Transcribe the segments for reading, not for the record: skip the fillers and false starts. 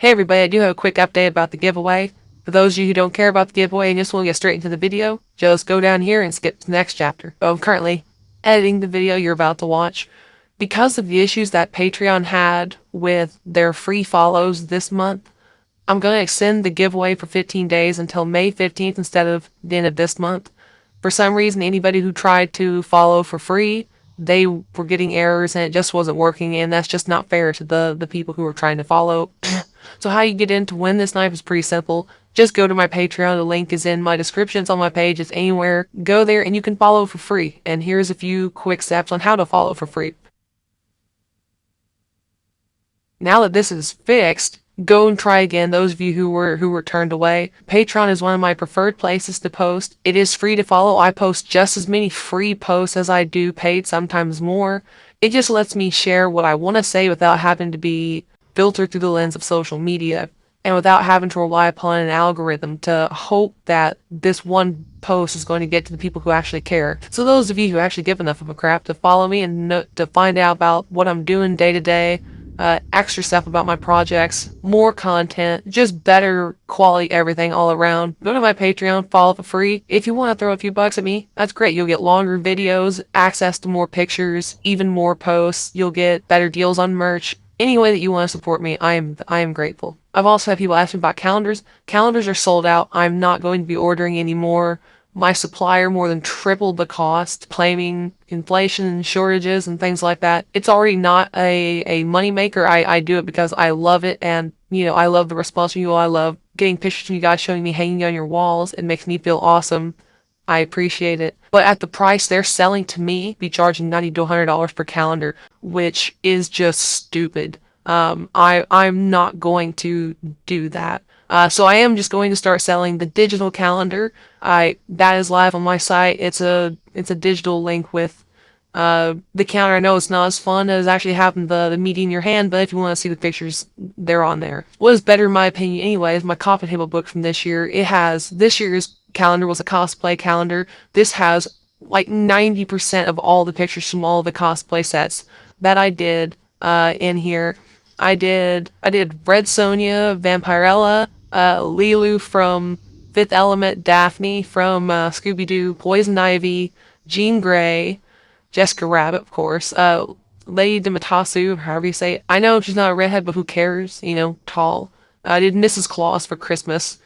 Hey everybody, I do have a quick update about the giveaway. For those of you who don't care about the giveaway and just want to get straight into the video, just go down here and skip to the next chapter. I'm currently editing the video you're about to watch. Because of the issues that Patreon had with their free follows this month, I'm going to extend the giveaway for 15 days until May 15th instead of the end of this month. For some reason, anybody who tried to follow for free, they were getting errors and it just wasn't working, and that's just not fair to the people who were trying to follow. So how you get in to win this knife is pretty simple. Just go to my Patreon. The link is in my description. It's on my page. It's anywhere. Go there and you can follow for free. And here's a few quick steps on how to follow for free. Now that this is fixed, go and try again. Those of you who were turned away, Patreon is one of my preferred places to post. It is free to follow. I post just as many free posts as I do paid, sometimes more. It just lets me share what I want to say without having to be filtered through the lens of social media and without having to rely upon an algorithm to hope that this one post is going to get to the people who actually care. So those of you who actually give enough of a crap to follow me and to find out about what I'm doing day to day, extra stuff about my projects, more content, just better quality everything all around, go to my Patreon, follow for free. If you want to throw a few bucks at me, that's great. You'll get longer videos, access to more pictures, even more posts. You'll get better deals on merch. Any way that you want to support me, I am grateful. I've also had people ask me about calendars. Calendars are sold out. I'm not going to be ordering anymore. My supplier more than tripled the cost, claiming inflation and shortages and things like that. It's already not a money maker. I do it because I love it, and I love the response from you all. I love getting pictures from you guys showing me hanging on your walls. It makes me feel awesome. I appreciate it. But at the price they're selling to me, be charging $90 to $100 per calendar, which is just stupid. I'm not going to do that. So I am just going to start selling the digital calendar. That is live on my site. It's a digital link with the calendar. I know it's not as fun as actually having the media in your hand, but if you want to see the pictures, they're on there. What is better in my opinion anyway is my coffee table book from this year. This year's calendar was a cosplay calendar. This has like 90% of all the pictures from all the cosplay sets that I did in here. I did Red Sonja, Vampirella, Lilu from Fifth Element, Daphne from Scooby-Doo, Poison Ivy, Jean Grey, Jessica Rabbit, of course, Lady Dematasu, however you say it. I know she's not a redhead, but who cares? Tall. I did Mrs. Claus for Christmas.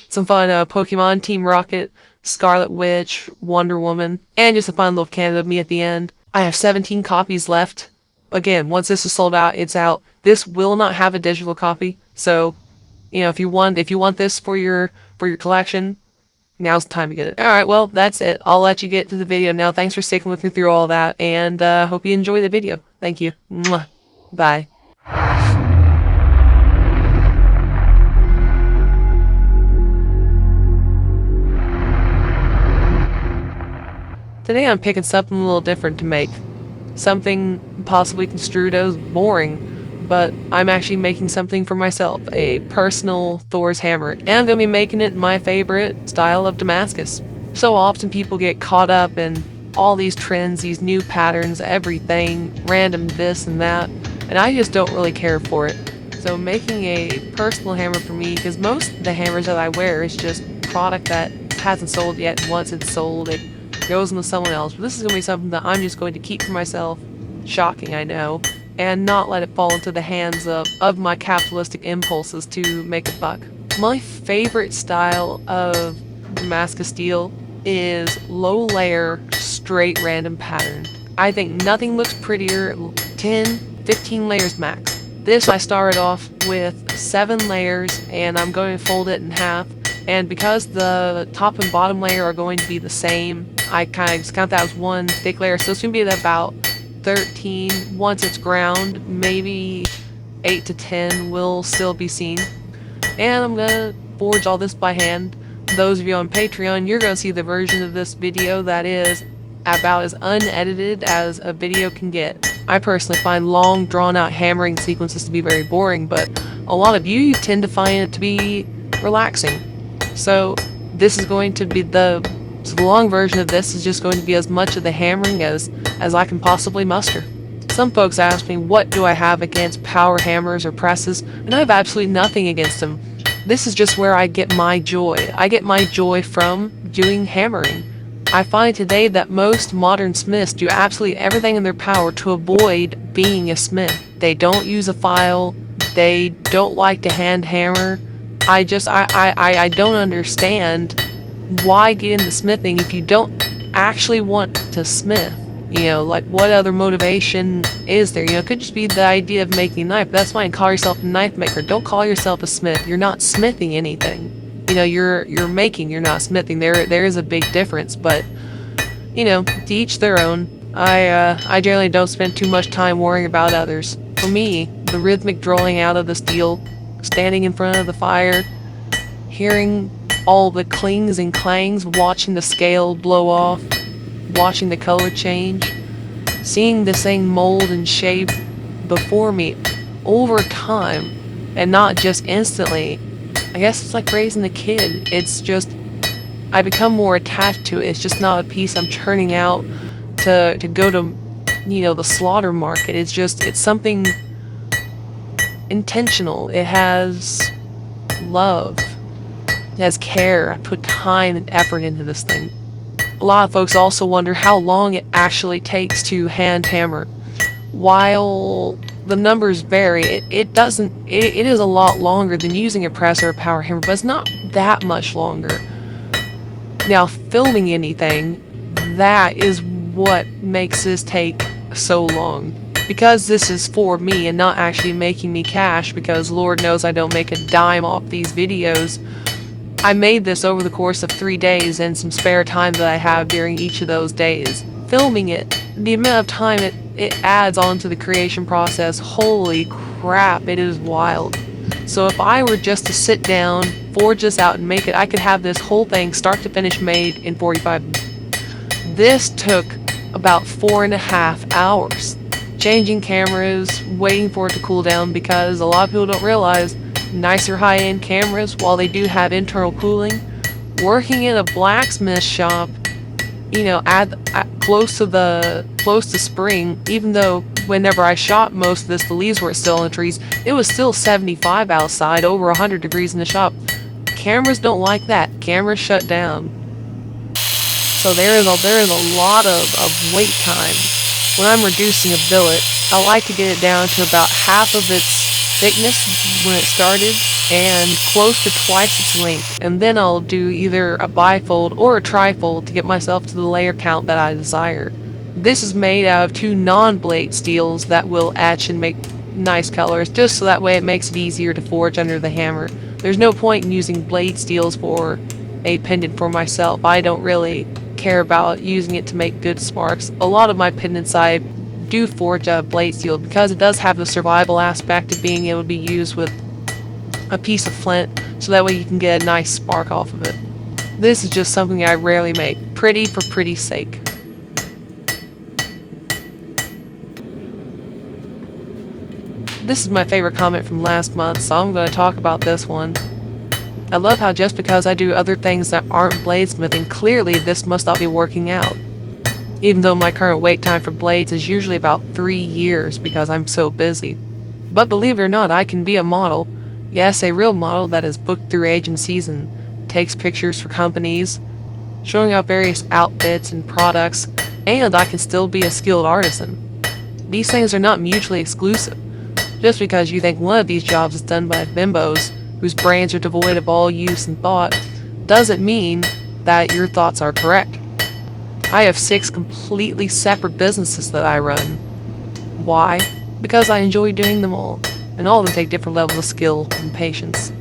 Some fun Pokemon, Team Rocket, Scarlet Witch, Wonder Woman, and just a fun little candle of me at the end. I have 17 copies left. Again, once this is sold out, it's out. This will not have a digital copy, so if you want this for your collection, now's the time to get it. All right, well, that's it. I'll let you get to the video now. Thanks for sticking with me through all that, and hope you enjoy the video. Thank you. Mwah. Bye. Today I'm picking something a little different to make. Something possibly construed as boring, but I'm actually making something for myself, a personal Thor's hammer, and I'm going to be making it in my favorite style of Damascus. So often people get caught up in all these trends, these new patterns, everything, random this and that, and I just don't really care for it. So making a personal hammer for me, because most of the hammers that I wear is just product that hasn't sold yet, and once it's sold, it goes into someone else. But this is going to be something that I'm just going to keep for myself, shocking I know, and not let it fall into the hands of my capitalistic impulses to make a buck. My favorite style of Damascus steel is low layer, straight random pattern. I think nothing looks prettier, 10, 15 layers max. This I started off with 7 layers, and I'm going to fold it in half. And because the top and bottom layer are going to be the same, I kind of just count that as one thick layer. So it's going to be about 13. Once it's ground, maybe 8 to 10 will still be seen. And I'm going to forge all this by hand. Those of you on Patreon, you're going to see the version of this video that is about as unedited as a video can get. I personally find long, drawn-out hammering sequences to be very boring, but a lot of you tend to find it to be relaxing. So this is going to be the long version of this is just going to be as much of the hammering as I can possibly muster. Some folks ask me, what do I have against power hammers or presses? And I have absolutely nothing against them. This is just where I get my joy. I get my joy from doing hammering. I find today that most modern smiths do absolutely everything in their power to avoid being a smith. They don't use a file. They don't like to hand hammer. I don't understand why get into smithing if you don't actually want to smith. Like, what other motivation is there? It could just be the idea of making a knife. That's fine. Call yourself a knife maker. Don't call yourself a smith. You're not smithing anything. You're making, you're not smithing. There is a big difference, but, to each their own. I generally don't spend too much time worrying about others. For me, the rhythmic drawing out of the steel, standing in front of the fire, hearing all the clings and clangs, watching the scale blow off, watching the color change, seeing this thing mold and shape before me over time and not just instantly. I guess it's like raising a kid. It's just, I become more attached to it. It's just not a piece I'm churning out to go to, the slaughter market. It's something intentional. It has love. It has care. I put time and effort into this thing. A lot of folks also wonder how long it actually takes to hand hammer. While the numbers vary, it is a lot longer than using a press or a power hammer, but it's not that much longer. Now, filming anything, that is what makes this take so long. Because this is for me and not actually making me cash, because Lord knows I don't make a dime off these videos, I made this over the course of 3 days and some spare time that I have during each of those days. Filming it, the amount of time it adds onto the creation process, holy crap, it is wild. So if I were just to sit down, forge this out and make it, I could have this whole thing start to finish made in 45 minutes. This took about 4.5 hours. Changing cameras, waiting for it to cool down, because a lot of people don't realize nicer high-end cameras, while they do have internal cooling, working in a blacksmith shop, close to spring, even though whenever I shot most of this, the leaves were still in the trees, it was still 75 outside, over 100 degrees in the shop. Cameras don't like that. Cameras shut down. So there is a lot of wait time. When I'm reducing a billet, I like to get it down to about half of its thickness when it started and close to twice its length, and then I'll do either a bifold or a trifold to get myself to the layer count that I desire. This is made out of 2 non-blade steels that will etch and make nice colors, just so that way it makes it easier to forge under the hammer. There's no point in using blade steels for a pendant for myself. I don't really care about using it to make good sparks. A lot of my pendants I do forge out of blade steel because it does have the survival aspect of being able to be used with a piece of flint, so that way you can get a nice spark off of it. This is just something I rarely make, pretty for pretty's sake. This is my favorite comment from last month, so I'm going to talk about this one. I love how just because I do other things that aren't bladesmithing, clearly this must not be working out. Even though my current wait time for blades is usually about 3 years because I'm so busy. But believe it or not, I can be a model. Yes, a real model that is booked through agencies and takes pictures for companies, showing off various outfits and products, and I can still be a skilled artisan. These things are not mutually exclusive. Just because you think one of these jobs is done by bimbos whose brains are devoid of all use and thought, doesn't mean that your thoughts are correct. I have 6 completely separate businesses that I run. Why? Because I enjoy doing them all, and all of them take different levels of skill and patience.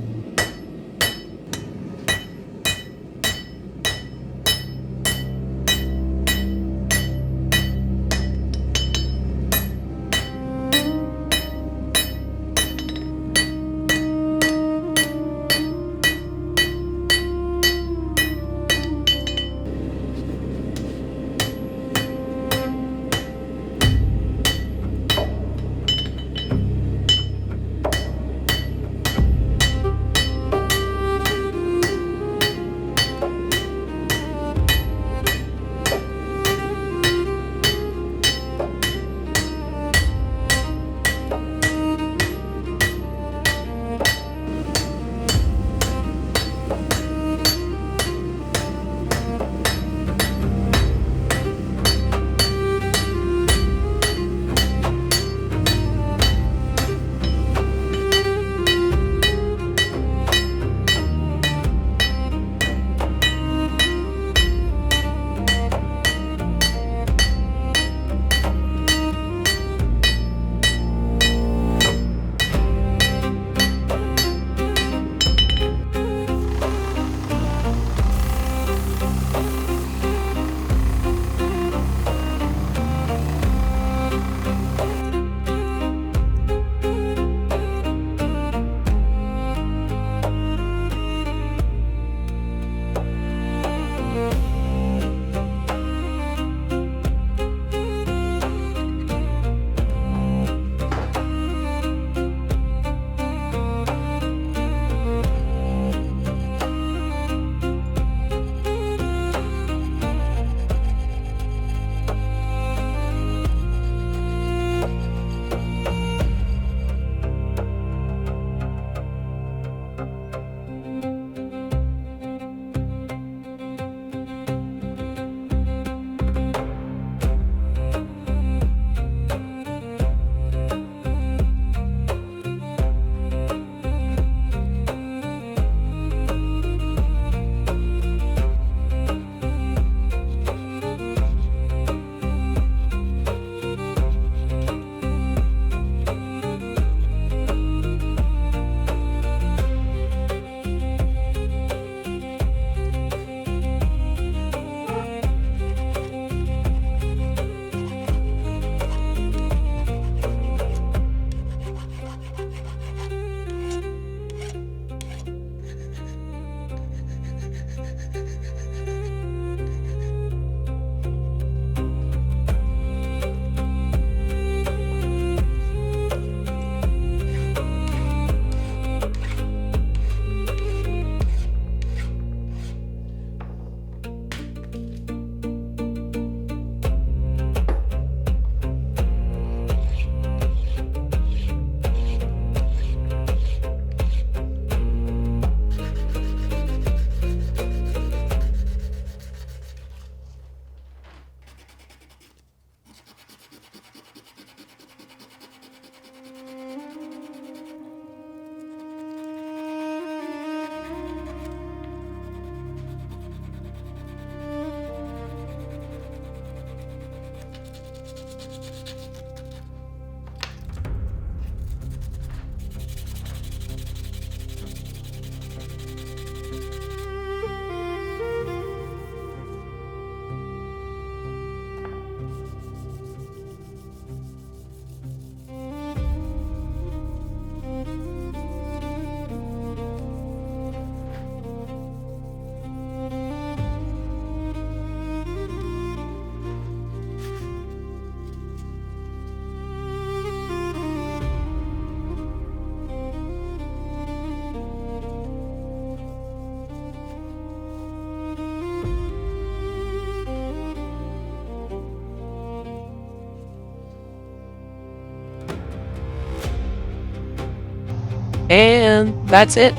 And that's it.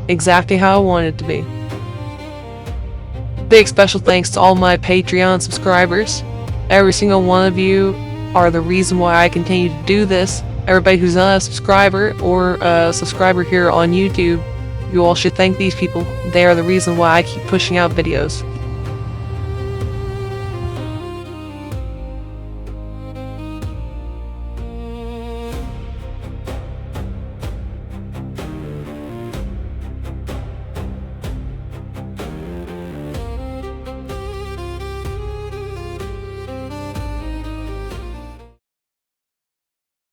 Exactly how I want it to be. Big special thanks to all my Patreon subscribers. Every single one of you are the reason why I continue to do this. Everybody who's not a subscriber or a subscriber here on YouTube, you all should thank these people. They are the reason why I keep pushing out videos.